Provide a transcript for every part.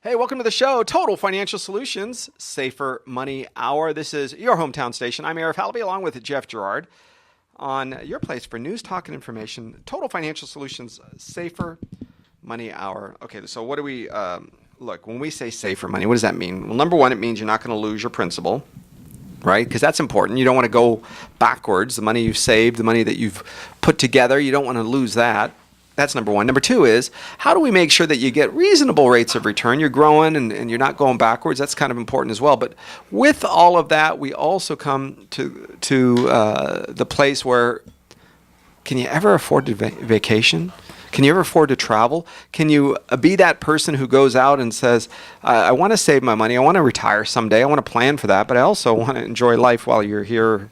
Hey, welcome to the show, Total Financial Solutions, Safer Money Hour. This is your hometown station. I'm Arif Halaby along with Jeff Girard on your place for news, talk, and information, Total Financial Solutions, Safer Money Hour. Okay, so what do we, look, when we say safer money, what does that mean? Well, number one, it means you're not going to lose your principal, right? Because that's important. You don't want to go backwards. The money you've saved, the money that you've put together, you don't want to lose that. That's number one. Number two is, how do we make sure that you get reasonable rates of return? You're growing and you're not going backwards. That's kind of important as well. But with all of that, we also come to the place where, can you ever afford to vacation? Can you ever afford to travel? Can you be that person who goes out and says, I want to save my money. I want to retire someday. I want to plan for that. But I also want to enjoy life while you're here.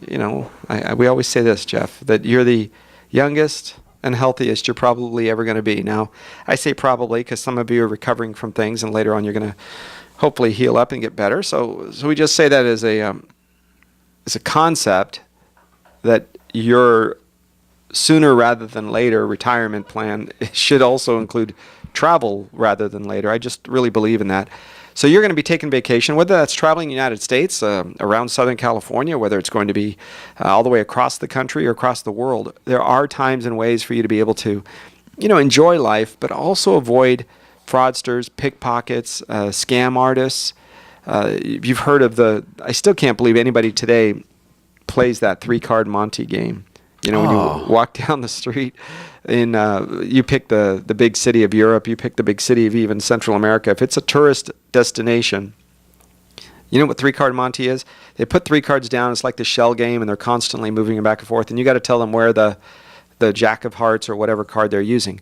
You know, we always say this, Jeff, that you're the youngest and healthiest you're probably ever going to be. Now, I say probably because some of you are recovering from things, and later on you're going to hopefully heal up and get better. So we just say that as a concept that your sooner rather than later retirement plan should also include travel rather than later. I just really believe in that. So you're going to be taking vacation, whether that's traveling the United States, around Southern California, whether it's going to be all the way across the country or across the world. There are times and ways for you to be able to, enjoy life, but also avoid fraudsters, pickpockets, scam artists. You've heard of I still can't believe anybody today plays that 3-card Monte game. When you walk down the street you pick the big city of Europe, you pick the big city of even Central America. If it's a tourist destination, you know what 3-card Monte is? They put 3 cards down. It's like the shell game, and they're constantly moving them back and forth. And you got to tell them where the Jack of Hearts or whatever card they're using.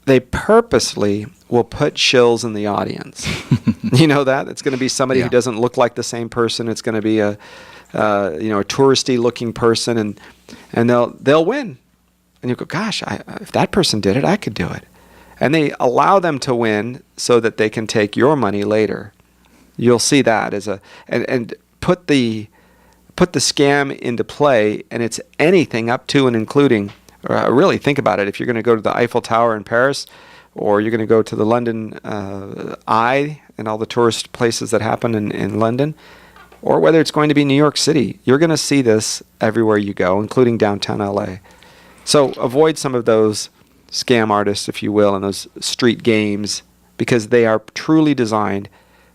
They purposely will put shills in the audience. You know that? It's going to be somebody who doesn't look like the same person. It's going to be a touristy looking person, and they'll win. And you go, gosh, if that person did it, I could do it. And they allow them to win so that they can take your money later. You'll see that and put the scam into play, and it's anything up to and including. Really think about it. If you're going to go to the Eiffel Tower in Paris, or you're going to go to the London Eye and all the tourist places that happen in London, or whether it's going to be New York City, you're going to see this everywhere you go, including downtown LA. So avoid some of those scam artists, if you will, and those street games, because they are truly designed.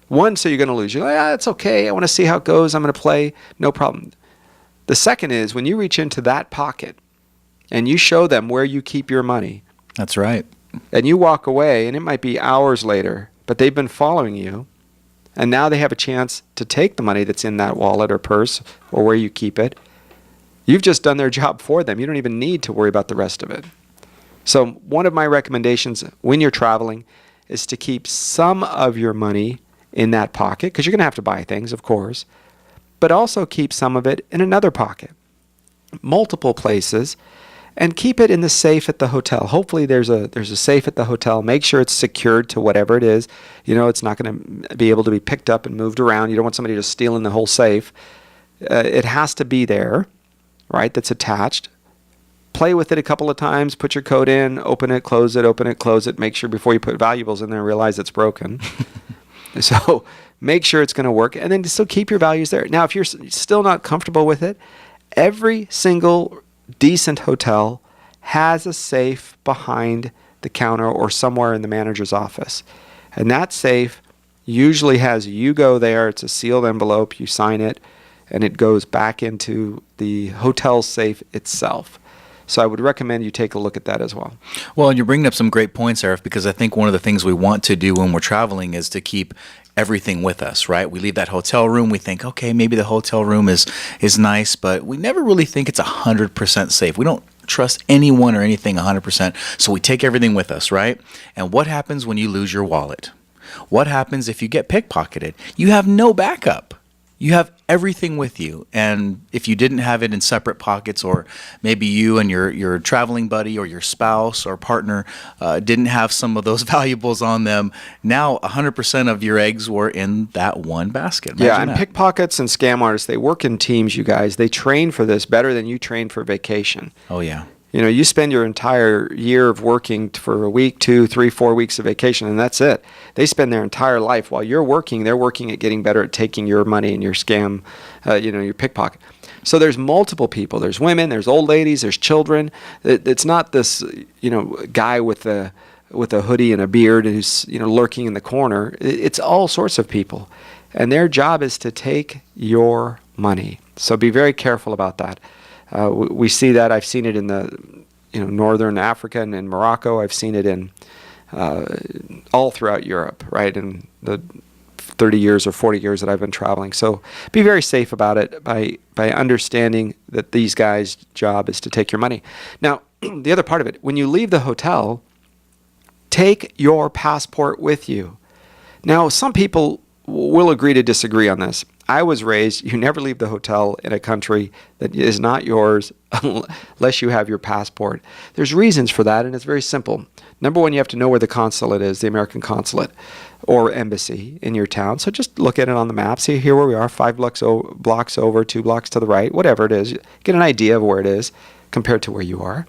One, so you're going to lose. You're like, it's okay. I want to see how it goes. I'm going to play. No problem. The second is when you reach into that pocket and you show them where you keep your money. That's right. And you walk away, and it might be hours later, but they've been following you. And now they have a chance to take the money that's in that wallet or purse or where you keep it. You've just done their job for them. You don't even need to worry about the rest of it. So one of my recommendations when you're traveling is to keep some of your money in that pocket, because you're going to have to buy things, of course, but also keep some of it in another pocket, multiple places, and keep it in the safe at the hotel. Hopefully there's a safe at the hotel. Make sure it's secured to whatever it is. It's not going to be able to be picked up and moved around. You don't want somebody just stealing the whole safe. It has to be there, right, that's attached. Play with it a couple of times. Put your code in, open it, close it. Make sure before you put valuables in there, realize it's broken. So make sure it's going to work, and then still keep your values there. Now, if you're still not comfortable with it, every single decent hotel has a safe behind the counter or somewhere in the manager's office. And that safe usually has you go there. It's a sealed envelope. You sign it, and it goes back into the hotel safe itself. So I would recommend you take a look at that as well. Well, and you're bringing up some great points, Arif, because I think one of the things we want to do when we're traveling is to keep everything with us, right? We leave that hotel room. We think, okay, maybe the hotel room is nice, but we never really think it's 100% safe. We don't trust anyone or anything 100%. So we take everything with us, right? And what happens when you lose your wallet? What happens if you get pickpocketed? You have no backup. You have everything with you. And if you didn't have it in separate pockets, or maybe you and your traveling buddy or your spouse or partner didn't have some of those valuables on them, now 100% of your eggs were in that one basket. Imagine that. Pickpockets and scam artists, they work in teams, you guys. They train for this better than you train for vacation. Oh, yeah. You know, you spend your entire year of working for a week, 2, 3, 4 weeks of vacation, and that's it. They spend their entire life while you're working. They're working at getting better at taking your money and your scam, your pickpocket. So there's multiple people. There's women, there's old ladies, there's children. It's not this, guy with a hoodie and a beard who's, lurking in the corner. It's all sorts of people, and their job is to take your money. So be very careful about that. We see that. I've seen it in the, northern Africa and in Morocco. I've seen it in all throughout Europe, right? In the 30 years or 40 years that I've been traveling. So be very safe about it by understanding that these guys' job is to take your money. Now, the other part of it, when you leave the hotel, take your passport with you. Now, some people will agree to disagree on this. I was raised, you never leave the hotel in a country that is not yours unless you have your passport. There's reasons for that, and it's very simple. Number one, you have to know where the consulate is, the American consulate or embassy in your town. So just look at it on the map. See here where we are, 5 blocks over, 2 blocks to the right, whatever it is. Get an idea of where it is compared to where you are.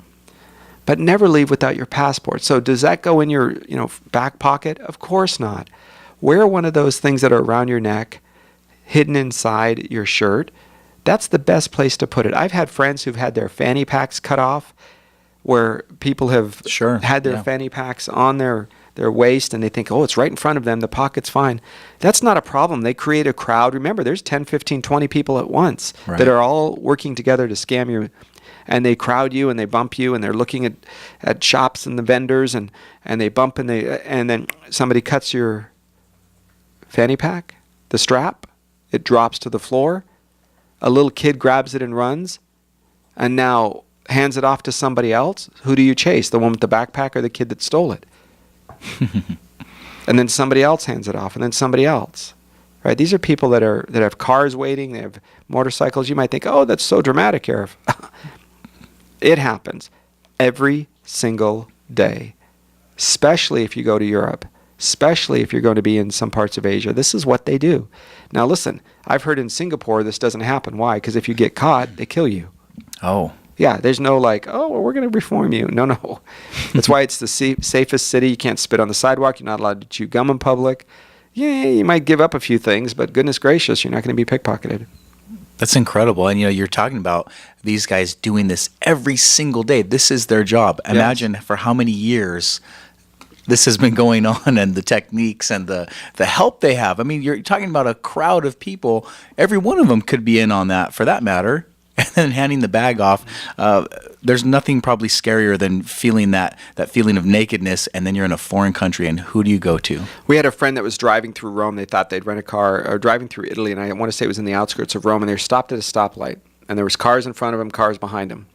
But never leave without your passport. So does that go in your back pocket? Of course not. Wear one of those things that are around your neck, hidden inside your shirt. That's the best place to put it. I've had friends who've had their fanny packs cut off, where people have had their fanny packs on their waist, and they think, oh, it's right in front of them, the pocket's fine. That's not a problem. They create a crowd. Remember, there's 10, 15, 20 people at once that are all working together to scam you. And they crowd you and they bump you, and they're looking at shops and the vendors, and they bump, and then somebody cuts your fanny pack, the strap. It drops to the floor. A little kid grabs it and runs, and now hands it off to somebody else. Who do you chase? The one with the backpack or the kid that stole it? And then somebody else hands it off, and then somebody else. Right? These are people that have cars waiting. They have motorcycles. You might think, oh, that's so dramatic, Arif. It happens every single day, especially if you go to Europe. Especially if you're going to be in some parts of Asia. This is what they do. Now listen, I've heard in Singapore this doesn't happen. Why? Because if you get caught, they kill you. Oh. Yeah, there's no we're going to reform you. No. That's why it's the safest city. You can't spit on the sidewalk. You're not allowed to chew gum in public. Yeah, you might give up a few things, but goodness gracious, you're not going to be pickpocketed. That's incredible. And, you're talking about these guys doing this every single day. This is their job. Imagine for how many years this has been going on, and the techniques and the help they have. I mean, you're talking about a crowd of people. Every one of them could be in on that, for that matter. And then handing the bag off. There's nothing probably scarier than feeling that feeling of nakedness, and then you're in a foreign country, and who do you go to? We had a friend that was driving through Rome. They thought they'd rent a car, or driving through Italy, and I want to say it was in the outskirts of Rome, and they were stopped at a stoplight, and there was cars in front of them, cars behind them.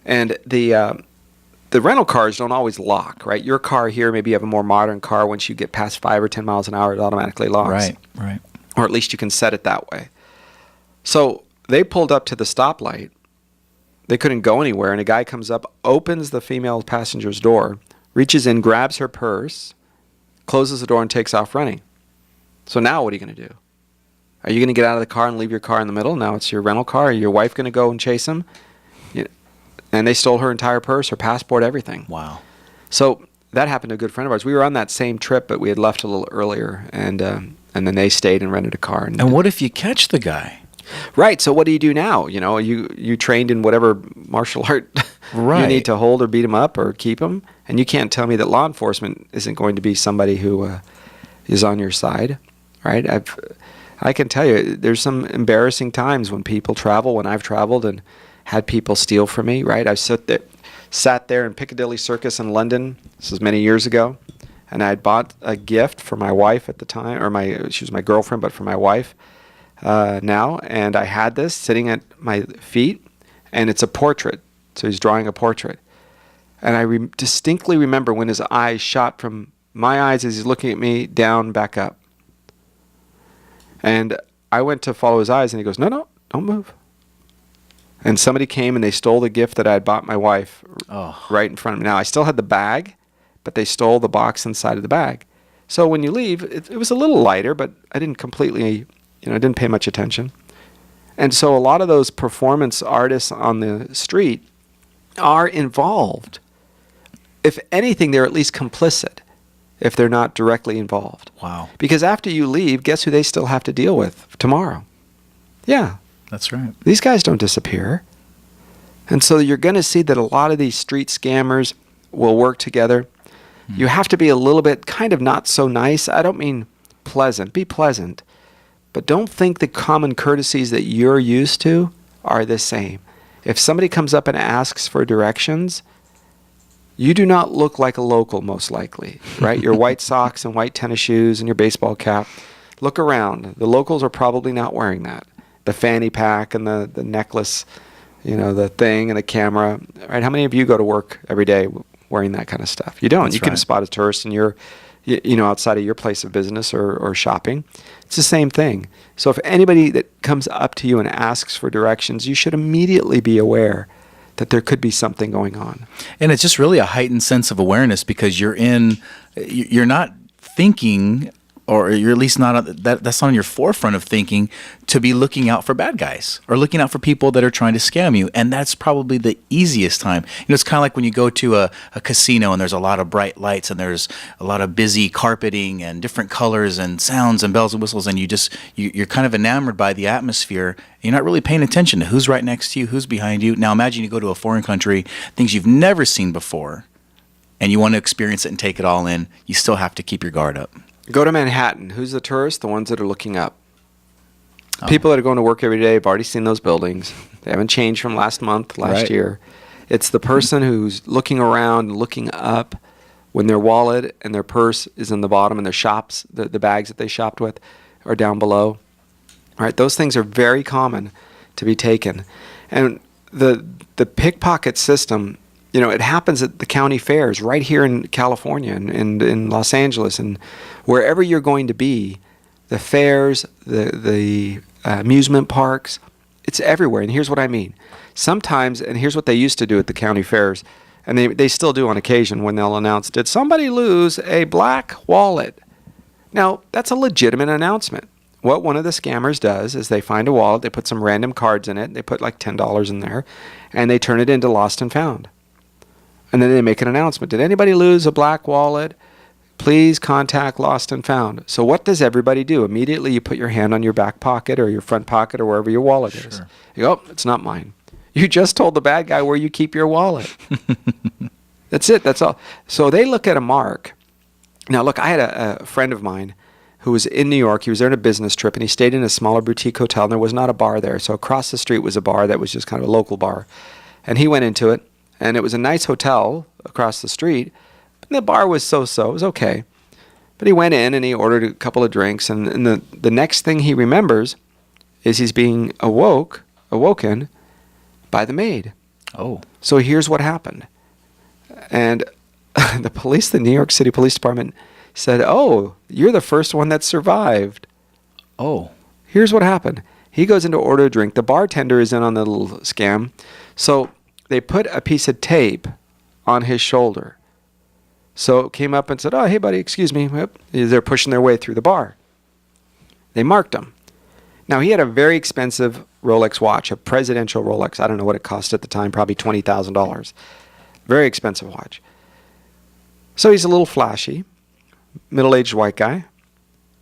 And the rental cars don't always lock, right? Your car here, maybe you have a more modern car. Once you get past 5 or 10 miles an hour, it automatically locks. Right. Or at least you can set it that way. So they pulled up to the stoplight. They couldn't go anywhere, and a guy comes up, opens the female passenger's door, reaches in, grabs her purse, closes the door, and takes off running. So now what are you going to do? Are you going to get out of the car and leave your car in the middle? Now it's your rental car. Are your wife going to go and chase him? And they stole her entire purse, her passport, everything. Wow. So that happened to a good friend of ours. We were on that same trip, but we had left a little earlier, and then they stayed and rented a car. And what if you catch the guy? Right. So what do you do now? You trained in whatever martial art you need to hold or beat him up or keep him, and you can't tell me that law enforcement isn't going to be somebody who is on your side, right? I can tell you, there's some embarrassing times when people travel, when I've traveled and had people steal from me, right? I sat there in Piccadilly Circus in London. This was many years ago, and I had bought a gift for my wife at the time, she was my girlfriend, but for my wife now, and I had this sitting at my feet, and it's a portrait. So he's drawing a portrait, and I distinctly remember when his eyes shot from my eyes as he's looking at me down, back up, and I went to follow his eyes, and he goes, "No, don't move." And somebody came and they stole the gift that I had bought my wife right in front of me. Now, I still had the bag, but they stole the box inside of the bag. So when you leave, it was a little lighter, but I didn't completely, I didn't pay much attention. And so a lot of those performance artists on the street, are involved. If anything, they're at least complicit if they're not directly involved. Wow. Because after you leave, guess who they still have to deal with tomorrow? Yeah. That's right. These guys don't disappear. And so you're going to see that a lot of these street scammers will work together. You have to be a little bit kind of not so nice. I don't mean pleasant. Be pleasant. But don't think the common courtesies that you're used to are the same. If somebody comes up and asks for directions, you do not look like a local, most likely, right? Your white socks and white tennis shoes and your baseball cap. Look around. The locals are probably not wearing that. The fanny pack and the necklace, the thing and the camera, right? How many of you go to work every day wearing that kind of stuff? You don't. That's you can right. spot a tourist and you're, outside of your place of business or shopping. It's the same thing. So if anybody that comes up to you and asks for directions, you should immediately be aware that there could be something going on. And it's just really a heightened sense of awareness because you're not thinking, or you're at least not that's not on your forefront of thinking to be looking out for bad guys or looking out for people that are trying to scam you. And that's probably the easiest time. It's kind of like when you go to a casino and there's a lot of bright lights and there's a lot of busy carpeting and different colors and sounds and bells and whistles, and you're kind of enamored by the atmosphere. You're not really paying attention to who's right next to you, who's behind you. Now imagine you go to a foreign country, things you've never seen before, and you want to experience it and take it all in. You still have to keep your guard up. Go to Manhattan. Who's the tourist? The ones that are looking up. People that are going to work every day have already seen those buildings. They haven't changed from last Right. year. It's the person who's looking around, looking up when their wallet and their purse is in the bottom and their shops, the bags that they shopped with are down below. All right, those things are very common to be taken. And the pickpocket system, it happens at the county fairs right here in California and in Los Angeles and wherever you're going to be, the fairs, the amusement parks, it's everywhere. And here's what I mean. Sometimes, and here's what they used to do at the county fairs, and they still do on occasion when they'll announce, did somebody lose a black wallet? Now, that's a legitimate announcement. What one of the scammers does is they find a wallet, they put some random cards in it, they put like $10 in there, and they turn it into lost and found. And then they make an announcement. Did anybody lose a black wallet? Please contact Lost and Found. So what does everybody do? Immediately you put your hand on your back pocket or your front pocket or wherever your wallet is. You go, it's not mine. You just told the bad guy where you keep your wallet. That's it. That's all. So they look at a mark. Now, look, I had a friend of mine who was in New York. He was there on a business trip, and he stayed in a smaller boutique hotel, and there was not a bar there. So across the street was a bar that was just kind of a local bar. And he went into it, and it was a nice hotel across the street. And the bar was so-so. It was okay. But he went in, and he ordered a couple of drinks, and the next thing he remembers is he's being awoken by the maid. Oh. So here's what happened. And the New York City Police Department said, oh, you're the first one that survived. Oh. Here's what happened. He goes in to order a drink. The bartender is in on the little scam. So they put a piece of tape on his shoulder. So it came up and said, oh, hey, buddy, excuse me. Yep. They're pushing their way through the bar. They marked him. Now, he had a very expensive Rolex watch, a presidential Rolex. I don't know what it cost at the time, probably $20,000. Very expensive watch. So he's a little flashy, middle-aged white guy,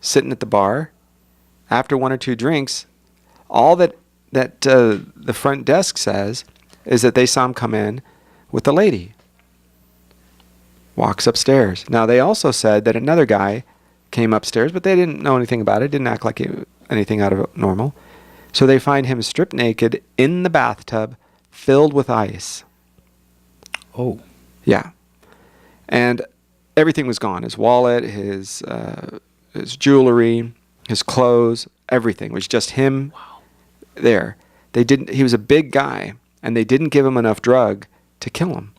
sitting at the bar. After one or two drinks, all that the front desk says is that they saw him come in with a lady. Walks upstairs. Now, they also said that another guy came upstairs, but they didn't know anything about it, didn't act like anything out of normal. So they find him stripped naked in the bathtub, filled with ice. Oh. Yeah. And everything was gone. His wallet, his jewelry, his clothes, everything. It was just him there. He was a big guy, and they didn't give him enough drug to kill him.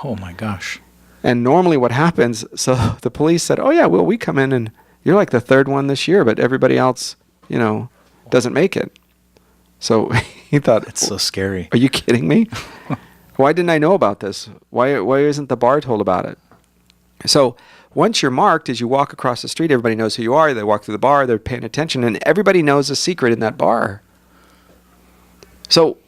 Oh, my gosh. And normally what happens, so the police said, oh, yeah, well, we come in, and you're like the third one this year, but everybody else, doesn't make it. So he thought, That's so scary. Are you kidding me? Why didn't I know about this? Why isn't the bar told about it? So once you're marked, as you walk across the street, everybody knows who you are. They walk through the bar, they're paying attention, and everybody knows a secret in that bar. So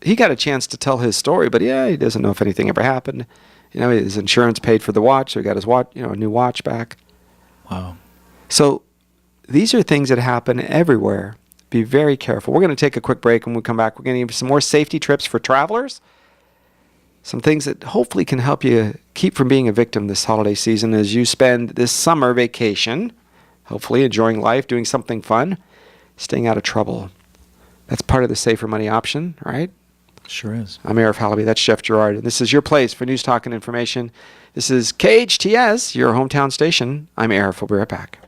he got a chance to tell his story, but he doesn't know if anything ever happened. His insurance paid for the watch, so he got his watch, a new watch back. Wow. So these are things that happen everywhere. Be very careful. We're going to take a quick break, and when we come back, we're going to give you some more safety tips for travelers. Some things that hopefully can help you keep from being a victim this holiday season as you spend this summer vacation, hopefully enjoying life, doing something fun, staying out of trouble. That's part of the safer money option, right? Sure is. I'm Arif Halaby. That's Jeff Girard. And this is your place for news, talk, and information. This is KHTS, your hometown station. I'm Arif. We'll be right back.